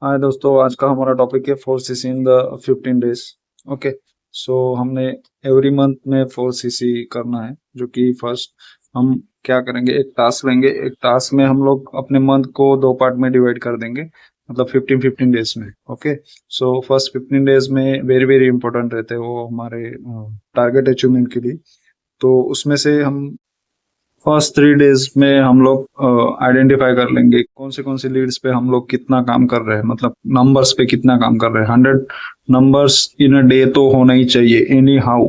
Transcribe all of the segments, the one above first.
हाय दोस्तों, आज का हमारा टॉपिक है 4cc in the 15 days. Okay, so हमने एवरी मंथ में 4cc करना है। जो कि फर्स्ट हम क्या करेंगे, एक टास्क लेंगे। एक टास्क में हम लोग अपने मंथ को दो पार्ट में डिवाइड कर देंगे, मतलब 15-15 डेज में। ओके, सो फर्स्ट 15 डेज में वेरी वेरी इंपॉर्टेंट रहते हैं वो हमारे टारगेट अचीवमेंट के लिए। तो उसमें से हम फर्स्ट 3 डेज में हम लोग आइडेंटिफाई कर लेंगे कौन सी लीड्स पे हम लोग कितना काम कर रहे हैं, मतलब नंबर्स पे कितना काम कर रहे हैं। 100 नंबर्स इन अ डे तो होना ही चाहिए एनी हाउ।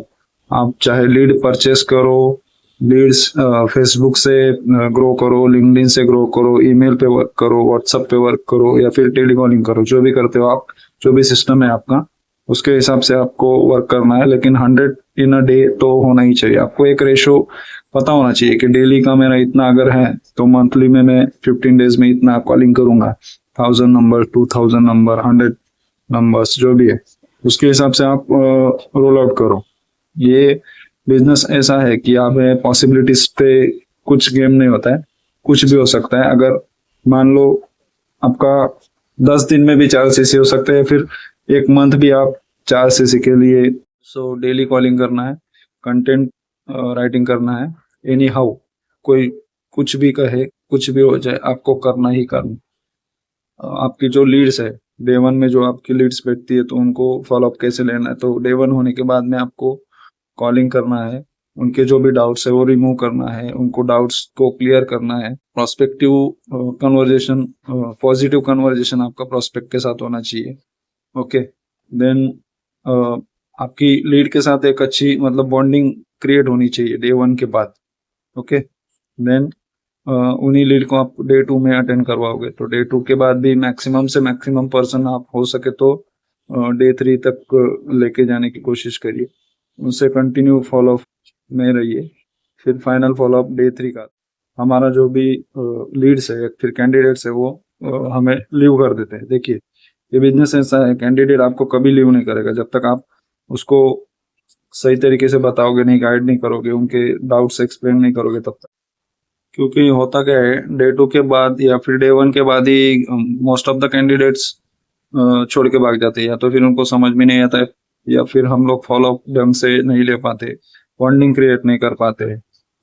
आप चाहे लीड परचेस करो, लीड्स फेसबुक से ग्रो करो, लिंक्डइन से ग्रो करो, ईमेल पे वर्क करो, व्हाट्सएप पे वर्क करो, या फिर टेलीकॉलिंग करो, जो भी करते हो आप, जो भी सिस्टम है आपका उसके हिसाब से आपको वर्क करना है। लेकिन 100 इन अ डे तो होना ही चाहिए। आपको एक रेशो पता होना चाहिए कि डेली का मेरा इतना अगर है तो मंथली में मैं 15 डेज में इतना कॉलिंग करूंगा। 1000 नंबर, 2000 नंबर, 100 नंबर्स, जो भी है उसके हिसाब से आप रोल आउट करो। ये बिजनेस ऐसा है कि आप पॉसिबिलिटीज पे कुछ गेम नहीं होता है, कुछ भी हो सकता है। अगर मान लो आपका 10 दिन में भी 4cc हो सकता है, फिर एक मंथ भी आप 4cc के लिए सो डेली कॉलिंग करना है, कंटेंट राइटिंग करना है। एनी हाउ कोई कुछ भी कहे, कुछ भी हो जाए, आपको करना ही करना। आपकी जो लीड्स है डे वन में, जो आपकी लीड्स बैठती है, तो उनको फॉलोअप कैसे लेना है। तो डे वन होने के बाद में आपको कॉलिंग करना है, उनके जो भी डाउट्स है वो रिमूव करना है, उनको डाउट्स को क्लियर करना है। प्रोस्पेक्टिव कन्वर्जेशन, पॉजिटिव कन्वर्जेशन आपका प्रोस्पेक्ट के साथ होना चाहिए। ओके, देन आपकी लीड के साथ एक अच्छी मतलब बॉन्डिंग क्रिएट होनी चाहिए डे वन के बाद। ओके, देन उन्हीं लीड को आप डे टू में अटेंड करवाओगे। तो डे टू के बाद भी मैक्सिमम से मैक्सिमम पर्सन आप हो सके तो डे थ्री तक लेके जाने की कोशिश करिए, उनसे कंटिन्यू फॉलोअप में रहिए। फिर फाइनल फॉलोअप डे थ्री का हमारा जो भी लीड्स है या फिर कैंडिडेट्स है वो हमें लीव कर देते हैं। देखिए, ये बिजनेस ऐसा है, कैंडिडेट आपको कभी लीव नहीं करेगा जब तक आप उसको सही तरीके से बताओगे नहीं, गाइड नहीं करोगे, उनके डाउट्स एक्सप्लेन नहीं करोगे तब तक। क्योंकि होता क्या है, डे टू के बाद या फिर डे वन के बाद ही मोस्ट ऑफ द कैंडिडेट्स छोड़ के भाग जाते हैं, या तो फिर उनको समझ में नहीं आता है, या फिर हम लोग फॉलो अप ढंग से नहीं ले पाते, बॉन्डिंग क्रिएट नहीं कर पाते।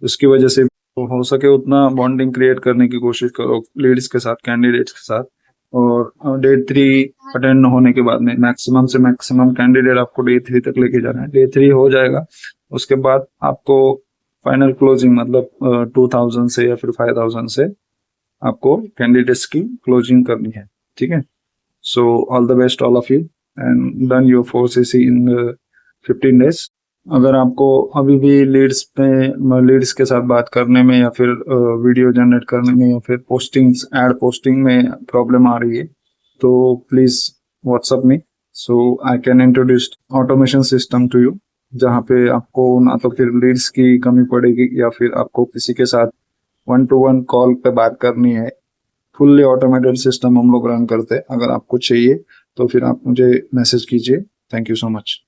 उसकी वजह से तो हो सके उतना बॉन्डिंग क्रिएट करने की कोशिश करो लीड्स के साथ, कैंडिडेट्स के साथ। और डे थ्री अटेंड होने के बाद में मैक्सिमम से मैक्सिमम कैंडिडेट आपको डे थ्री तक लेके जाना है। डे थ्री हो जाएगा, उसके बाद आपको फाइनल क्लोजिंग मतलब 2000 से या फिर 5000 से आपको कैंडिडेट्स की क्लोजिंग करनी है। ठीक है, so all the best all of you and done your 4cc in 15 days. अगर आपको अभी भी लीड्स के साथ बात करने में या फिर वीडियो जनरेट करने में या फिर पोस्टिंग्स एड पोस्टिंग में प्रॉब्लम आ रही है, तो please WhatsApp me, so I can introduce automation system to you, जहाँ पे आपको ना तो फिर लीड्स की कमी पड़ेगी या फिर आपको किसी के साथ 1-to-1 कॉल पे बात करनी है। फुल्ली ऑटोमेटेड सिस्टम हम लोग रन करते हैं। अगर आपको चाहिए तो फिर आप मुझे मैसेज कीजिए। Thank you so much.